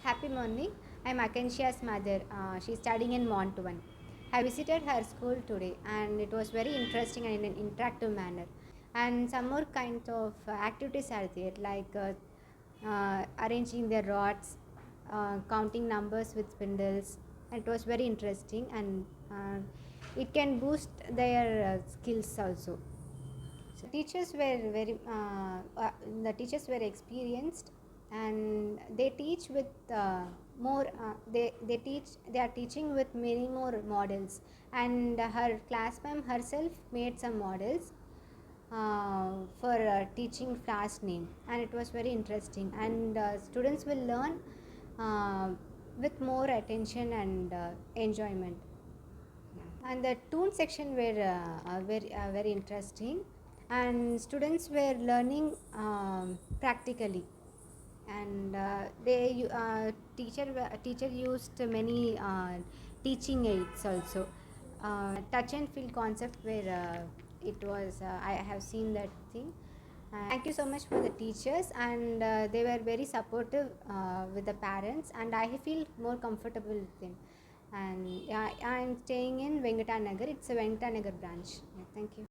Happy morning. I'm Akanshia's mother. She's studying in Mont 1. I visited her school today and it was very interesting and in an interactive manner. And some more kind of activities are there like arranging their rods, counting numbers with spindles. And it was very interesting and it can boost their skills also. So the teachers were experienced, and they teach with more. They are teaching with many more models, and her class ma'am herself made some models for teaching fast name, and it was very interesting. And students will learn with more attention and enjoyment. And the tune section were very interesting, and students were learning practically, and teacher used many teaching aids also. Touch and feel concept where it was I have seen that thing. Thank you so much for the teachers, and they were very supportive with the parents, and I feel more comfortable with them. And I'm staying in Venkata Nagar. It's a Venkata Nagar branch. Yeah, thank you.